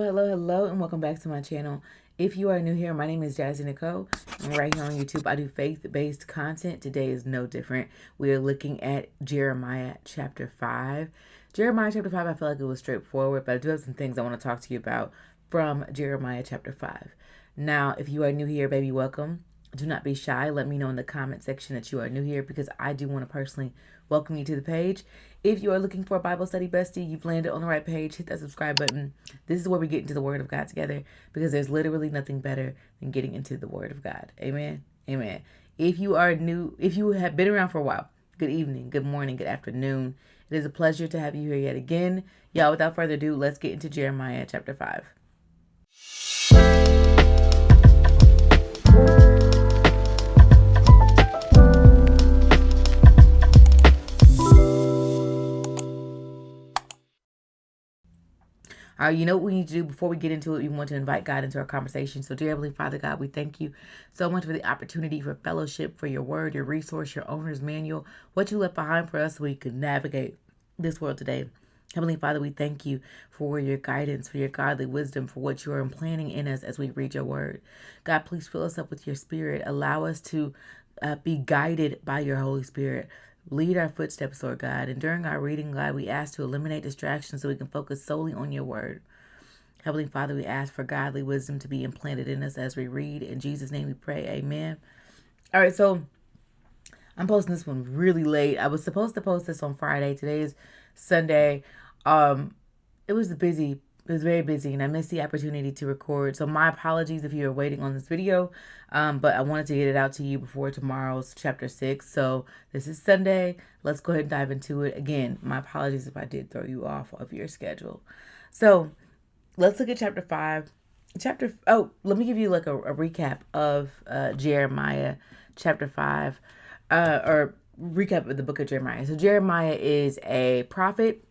Hello, and welcome back to my channel. If you are new here, my name is Jazzy Nicole, and right here on YouTube, I do faith-based content. Today is no different. We are looking at Jeremiah chapter 5. Jeremiah chapter 5, I feel like it was straightforward, but I do have some things I want to talk to you about from Jeremiah chapter 5. Now, if you are new here, baby, welcome. Do not be shy. Let me know in the comment section that you are new here, because I do want to personally welcome you to the page. If you are looking for a Bible study bestie, you've landed on the right page. Hit that subscribe button. This is where we get into the Word of God together, because there's literally nothing better than getting into the Word of God. Amen. Amen. If you are new, if you have been around for a while, good evening, good morning, good afternoon. It is a pleasure to have you here yet again. Y'all, without further ado, let's get into Jeremiah chapter 5. All right, you know what we need to do before we get into it? We want to invite God into our conversation. So, dear Heavenly Father, God, we thank you so much for the opportunity for fellowship, for your word, your resource, your owner's manual, what you left behind for us so we could navigate this world today. Heavenly Father, we thank you for your guidance, for your godly wisdom, for what you are implanting in us as we read your word. God, please fill us up with your spirit. Allow us to be guided by your Holy Spirit. Lead our footsteps, Lord God. And during our reading, God, we ask to eliminate distractions so we can focus solely on your word. Heavenly Father, we ask for godly wisdom to be implanted in us as we read. In Jesus' name we pray. Amen. All right, so I'm posting this one really late. I was supposed to post this on Friday. Today is Sunday. It was very busy, and I missed the opportunity to record. So my apologies if you are waiting on this video, but I wanted to get it out to you before tomorrow's chapter 6. So this is Sunday. Let's go ahead and dive into it. Again, my apologies if I did throw you off of your schedule. So let's look at chapter 5. Let me give you like a recap of Jeremiah chapter 5, or recap of the book of Jeremiah. So Jeremiah is a prophet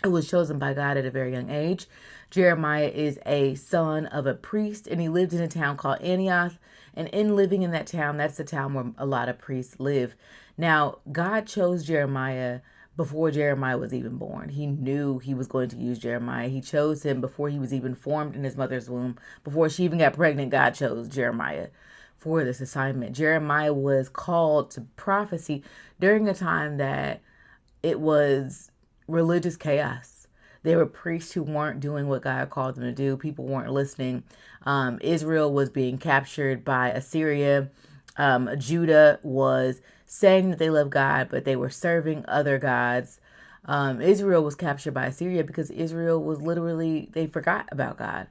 who was chosen by God at a very young age. Jeremiah is a son of a priest, and he lived in a town called Antioch. And in living in that town, that's the town where a lot of priests live. Now, God chose Jeremiah before Jeremiah was even born. He knew he was going to use Jeremiah. He chose him before he was even formed in his mother's womb. Before she even got pregnant, God chose Jeremiah for this assignment. Jeremiah was called to prophecy during a time that it was religious chaos. There were priests who weren't doing what God called them to do. People weren't listening. Israel was being captured by Assyria. Judah was saying that they love God, but they were serving other gods. Israel was captured by Assyria because Israel was they forgot about God.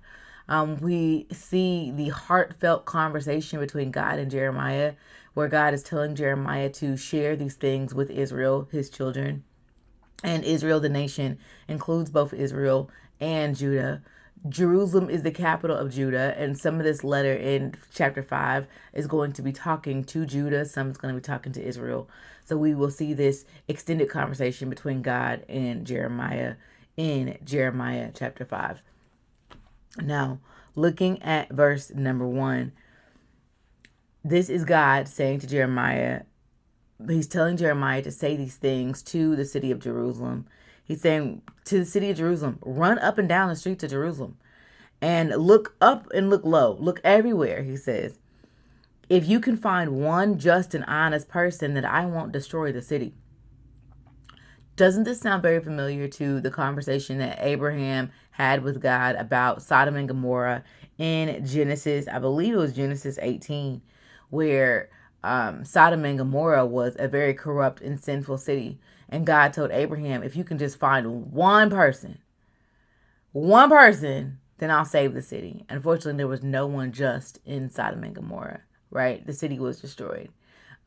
We see the heartfelt conversation between God and Jeremiah, where God is telling Jeremiah to share these things with Israel, his children. And Israel, the nation, includes both Israel and Judah. Jerusalem is the capital of Judah, and some of this letter in chapter 5 is going to be talking to Judah. Some is going to be talking to Israel. So we will see this extended conversation between God and Jeremiah in Jeremiah chapter 5. Now, looking at verse number 1, this is God saying to Jeremiah, he's telling Jeremiah to say these things to the city of Jerusalem. He's saying to the city of Jerusalem, run up and down the streets of Jerusalem and look up and look low. Look everywhere, he says. If you can find one just and honest person, that I won't destroy the city. Doesn't this sound very familiar to the conversation that Abraham had with God about Sodom and Gomorrah in Genesis? I believe it was Genesis 18, where Sodom and Gomorrah was a very corrupt and sinful city. And God told Abraham, if you can just find one person, then I'll save the city. Unfortunately, there was no one just in Sodom and Gomorrah, right? The city was destroyed.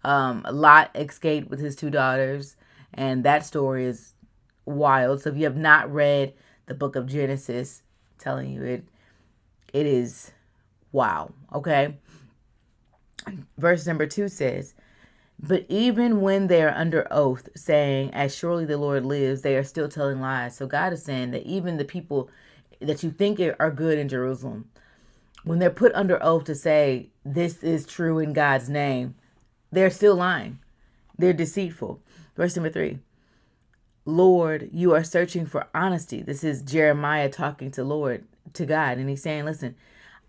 Lot escaped with his 2 daughters, and that story is wild. So if you have not read the book of Genesis, I'm telling you, it is wow, okay? Verse number 2 says, but even when they are under oath, saying, as surely the Lord lives, they are still telling lies. So God is saying that even the people that you think are good in Jerusalem, when they're put under oath to say, this is true in God's name, they're still lying. They're deceitful. Verse number 3, Lord, you are searching for honesty. This is Jeremiah talking to Lord. to God. And he's saying, listen,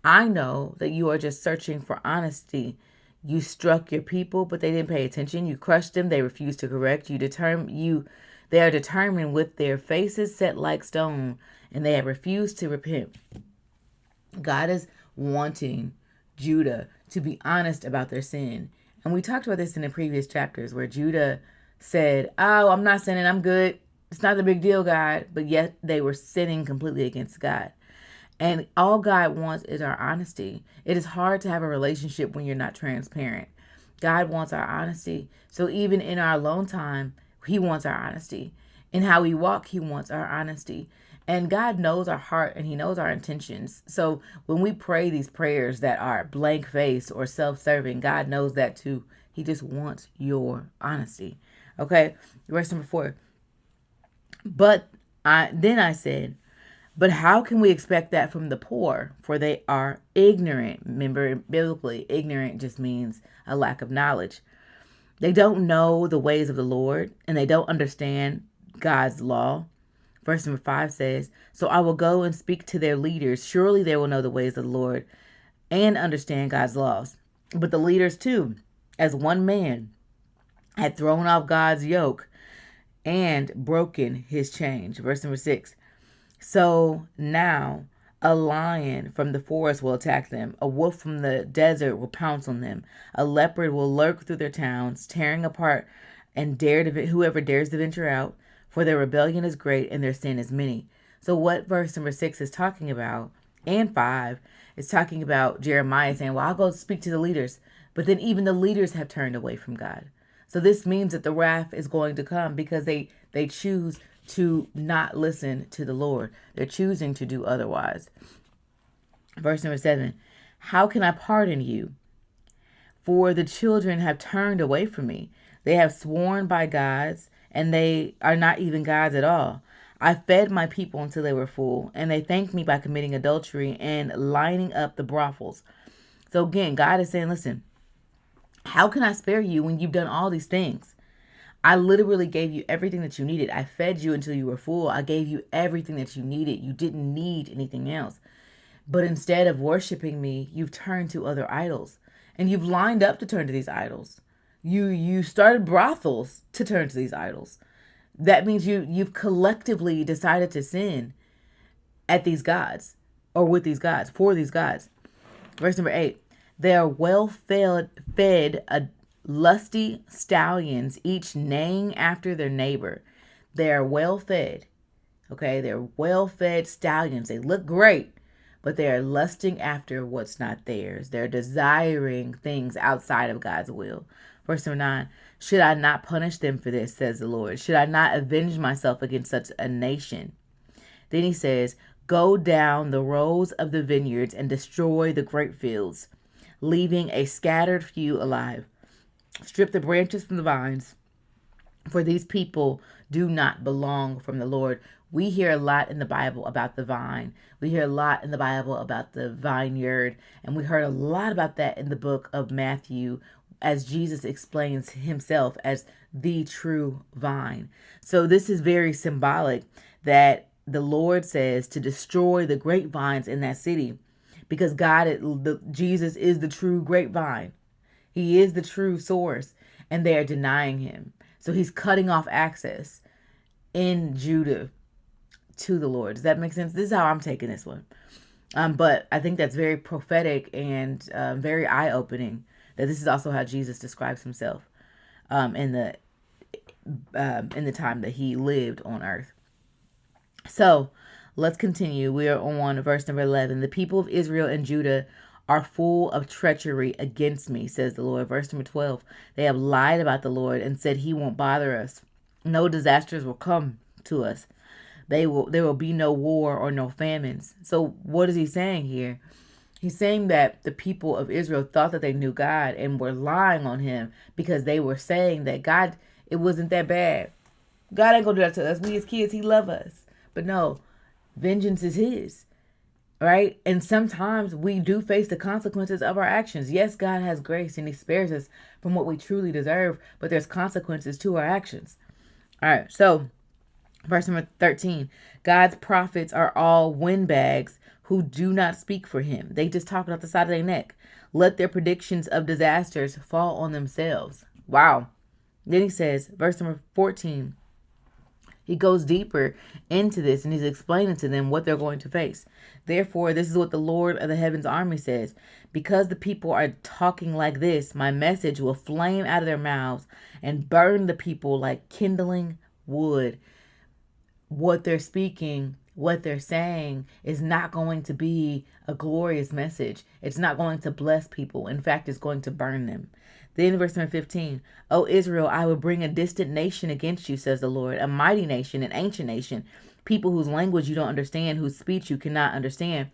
I know that you are just searching for honesty. You struck your people, but they didn't pay attention. You crushed them. They refused to correct. They are determined with their faces set like stone, and they have refused to repent. God is wanting Judah to be honest about their sin. And we talked about this in the previous chapters where Judah said, oh, I'm not sinning. I'm good. It's not a big deal, God. But yet they were sinning completely against God. And all God wants is our honesty. It is hard to have a relationship when you're not transparent. God wants our honesty. So even in our alone time, he wants our honesty. In how we walk, he wants our honesty. And God knows our heart and he knows our intentions. So when we pray these prayers that are blank face or self-serving, God knows that too. He just wants your honesty. Okay, verse number 4. But I said, but how can we expect that from the poor? For they are ignorant. Remember, biblically, ignorant just means a lack of knowledge. They don't know the ways of the Lord, and they don't understand God's law. Verse number 5 says, so I will go and speak to their leaders. Surely they will know the ways of the Lord and understand God's laws. But the leaders too, as one man, had thrown off God's yoke and broken his chains. Verse number 6. So now a lion from the forest will attack them. A wolf from the desert will pounce on them. A leopard will lurk through their towns, tearing apart and whoever dares to venture out. For their rebellion is great and their sin is many. So what verse number 6 is talking about, and 5, is talking about Jeremiah saying, well, I'll go speak to the leaders. But then even the leaders have turned away from God. So this means that the wrath is going to come because they choose to not listen to the Lord. They're choosing to do otherwise. Verse number 7. How can I pardon you? For the children have turned away from me. They have sworn by gods, and they are not even gods at all. I fed my people until they were full, and they thanked me by committing adultery and lining up the brothels. So again, God is saying, listen, how can I spare you when you've done all these things? I literally gave you everything that you needed. I fed you until you were full. I gave you everything that you needed. You didn't need anything else. But instead of worshiping me, you've turned to other idols. And you've lined up to turn to these idols. You started brothels to turn to these idols. That means you've collectively decided to sin at these gods, or with these gods, for these gods. Verse number 8. They are well fed lusty stallions, each neighing after their neighbor. They are well fed. Okay, they're well fed stallions. They look great, but they are lusting after what's not theirs. They're desiring things outside of God's will. Verse number 9. Should I not punish them for this, says the Lord? Should I not avenge myself against such a nation? Then he says, go down the rows of the vineyards and destroy the grape fields, leaving a scattered few alive. Strip the branches from the vines, for these people do not belong from the Lord. We hear a lot in the Bible about the vine. We hear a lot in the Bible about the vineyard. And we heard a lot about that in the book of Matthew, as Jesus explains himself as the true vine. So this is very symbolic that the Lord says to destroy the grapevines in that city, because Jesus is the true grapevine. He is the true source, and they are denying him. So he's cutting off access in Judah to the Lord. Does that make sense? This is how I'm taking this one. But I think that's very prophetic and very eye-opening, that this is also how Jesus describes himself in the time that he lived on earth. So let's continue. We are on verse number 11. The people of Israel and Judah are full of treachery against me, says the Lord. Verse number 12. They have lied about the Lord and said he won't bother us. No disasters will come to us. There will be no war or no famines. So what is he saying here? He's saying that the people of Israel thought that they knew God and were lying on him because they were saying that God, it wasn't that bad. God ain't gonna do that to us. We as kids, he love us. But no, vengeance is his, right? And sometimes we do face the consequences of our actions. Yes, God has grace and he spares us from what we truly deserve, but there's consequences to our actions. All right, so verse number 13. God's prophets are all windbags who do not speak for him. They just talk out the side of their neck. Let their predictions of disasters fall on themselves. Wow. Then he says, verse number 14, he goes deeper into this and he's explaining to them what they're going to face. Therefore, this is what the Lord of the heavens army says. Because the people are talking like this, my message will flame out of their mouths and burn the people like kindling wood. What they're speaking, what they're saying is not going to be a glorious message. It's not going to bless people. In fact, it's going to burn them. Then verse number 15, O Israel, I will bring a distant nation against you, says the Lord, a mighty nation, an ancient nation, people whose language you don't understand, whose speech you cannot understand.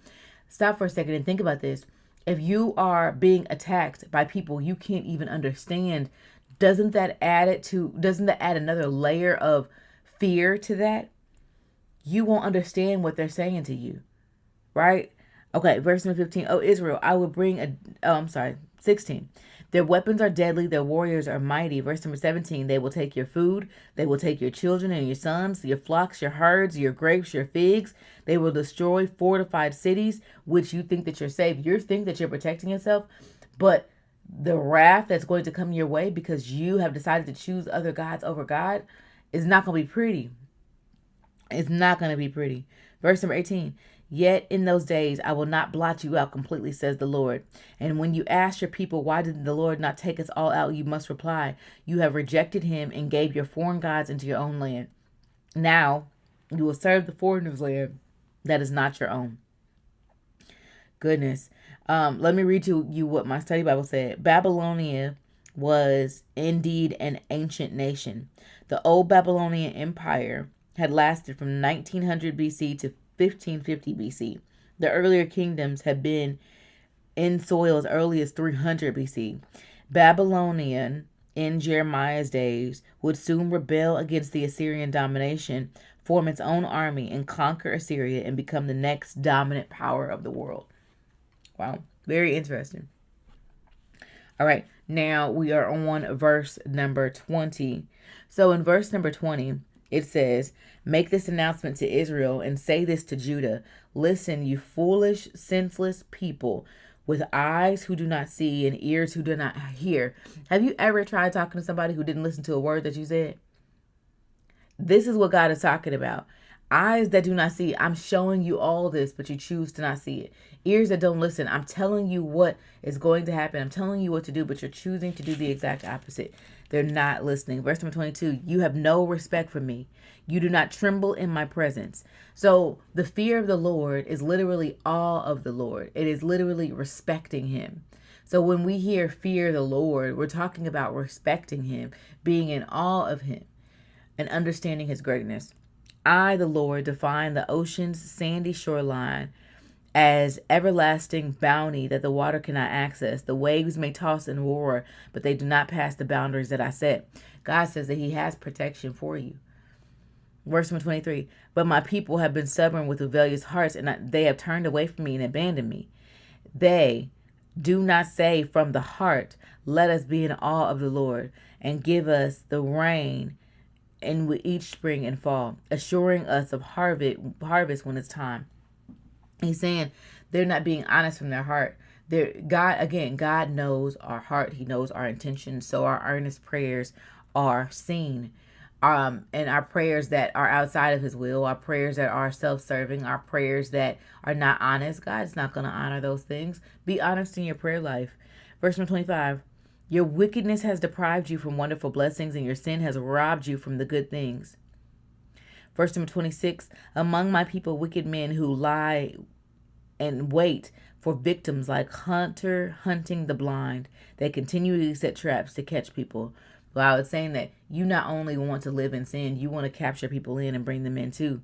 Stop for a second and think about this. If you are being attacked by people you can't even understand, doesn't that add another layer of fear to that? You won't understand what they're saying to you, right? Okay, verse number 15. Oh, Israel, I will bring 16. Their weapons are deadly, their warriors are mighty. Verse number 17, they will take your food, they will take your children and your sons, your flocks, your herds, your grapes, your figs. They will destroy fortified cities, which you think that you're safe. You think that you're protecting yourself, but the wrath that's going to come your way because you have decided to choose other gods over God is not going to be pretty. It's not going to be pretty. Verse number 18. Yet in those days I will not blot you out completely, says the Lord. And when you ask your people, why did the Lord not take us all out? You must reply, you have rejected him and gave your foreign gods into your own land. Now you will serve the foreigner's land that is not your own. Goodness. Let me read to you what my study Bible said. Babylonia was indeed an ancient nation. The old Babylonian Empire had lasted from 1900 BC to 1550 BC. The earlier kingdoms had been in soil as early as 300 BC. Babylonian, in Jeremiah's days, would soon rebel against the Assyrian domination, form its own army, and conquer Assyria and become the next dominant power of the world. Wow, very interesting. All right, now we are on verse number 20. So in verse number 20, it says, make this announcement to Israel and say this to Judah. Listen, you foolish, senseless people with eyes who do not see and ears who do not hear. Have you ever tried talking to somebody who didn't listen to a word that you said? This is what God is talking about. Eyes that do not see. I'm showing you all this, but you choose to not see it. Ears that don't listen. I'm telling you what is going to happen. I'm telling you what to do, but you're choosing to do the exact opposite. They're not listening. Verse number 22, you have no respect for me. You do not tremble in my presence. So the fear of the Lord is literally awe of the Lord. It is literally respecting him. So when we hear fear the Lord, we're talking about respecting him, being in awe of him, and understanding his greatness. I, the Lord, define the ocean's sandy shoreline as everlasting bounty that the water cannot access. The waves may toss and roar, but they do not pass the boundaries that I set. God says that he has protection for you. Verse 23, but my people have been stubborn with rebellious hearts, and they have turned away from me and abandoned me. They do not say from the heart, let us be in awe of the Lord, and give us the rain in with each spring and fall, assuring us of harvest when it's time. He's saying they're not being honest from their heart. God knows our heart. He knows our intentions. So our earnest prayers are seen. And our prayers that are outside of his will, our prayers that are self-serving, our prayers that are not honest, God's not going to honor those things. Be honest in your prayer life. Verse 25, your wickedness has deprived you from wonderful blessings, and your sin has robbed you from the good things. Verse number 26, among my people, wicked men who lie and wait for victims like hunter hunting the blind. They continually set traps to catch people. Well, it's saying that you not only want to live in sin, you want to capture people in and bring them in too.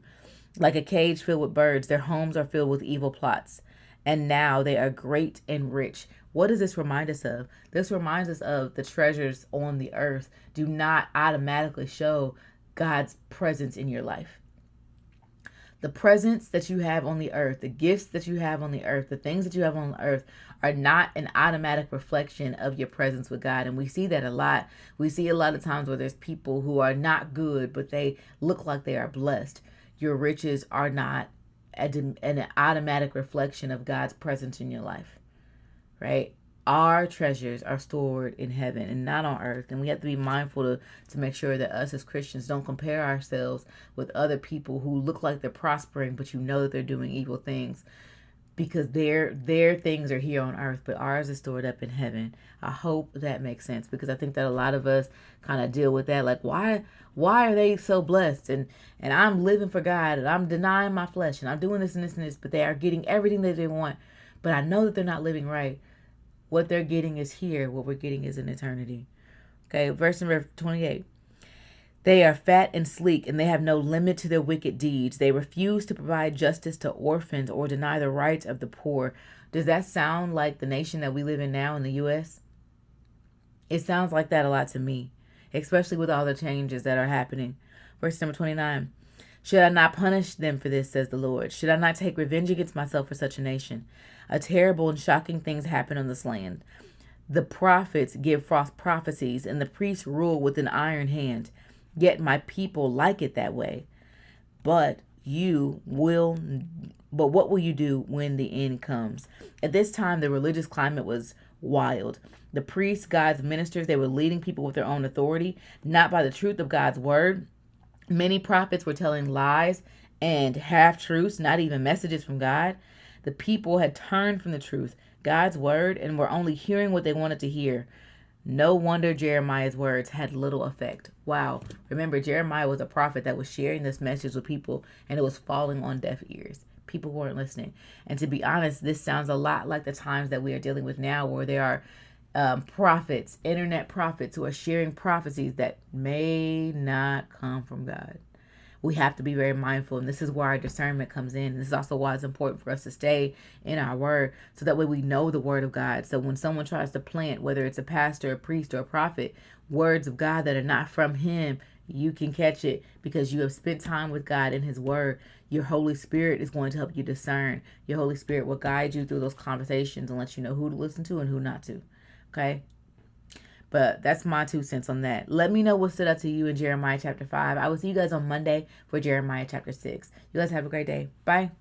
Like a cage filled with birds, their homes are filled with evil plots. And now they are great and rich. What does this remind us of? This reminds us of the treasures on the earth do not automatically show God's presence in your life. The presence that you have on the earth, the gifts that you have on the earth, the things that you have on the earth are not an automatic reflection of your presence with God. And we see that a lot. We see a lot of times where there's people who are not good, but they look like they are blessed. Your riches are not an automatic reflection of God's presence in your life, right? Our treasures are stored in heaven and not on earth. And we have to be mindful to make sure that us as Christians don't compare ourselves with other people who look like they're prospering, but you know that they're doing evil things, because their things are here on earth, but ours is stored up in heaven. I hope that makes sense, because I think that a lot of us kind of deal with that, like, why are they so blessed, and I'm living for God, and I'm denying my flesh, and I'm doing this and this and this, but they are getting everything that they want, but I know that they're not living right. What they're getting is here. What we're getting is in eternity. Okay, verse number 28. They are fat and sleek, and they have no limit to their wicked deeds. They refuse to provide justice to orphans or deny the rights of the poor. Does that sound like the nation that we live in now in the U.S.? It sounds like that a lot to me, especially with all the changes that are happening. Verse number 29. Should I not punish them for this, says the Lord? Should I not take revenge against myself for such a nation? A terrible and shocking things happen on this land. The prophets give false prophecies, and the priests rule with an iron hand. Yet my people like it that way. But what will you do when the end comes? At this time, the religious climate was wild. The priests, God's ministers, they were leading people with their own authority, not by the truth of God's word. Many prophets were telling lies and half-truths, not even messages from God. The people had turned from the truth, God's word, and were only hearing what they wanted to hear. No wonder Jeremiah's words had little effect. Wow. Remember, Jeremiah was a prophet that was sharing this message with people, and it was falling on deaf ears. People weren't listening. And to be honest, this sounds a lot like the times that we are dealing with now, where there are prophets, internet prophets, who are sharing prophecies that may not come from God. We have to be very mindful, and this is where our discernment comes in. This is also why it's important for us to stay in our word, so that way we know the word of God. So when someone tries to plant, whether it's a pastor, a priest, or a prophet, words of God that are not from him, you can catch it because you have spent time with God in his word. Your Holy Spirit is going to help you discern. Your Holy Spirit will guide you through those conversations and let you know who to listen to and who not to. Okay? But that's my 2 cents on that. Let me know what stood out to you in Jeremiah chapter 5. I will see you guys on Monday for Jeremiah chapter 6. You guys have a great day. Bye.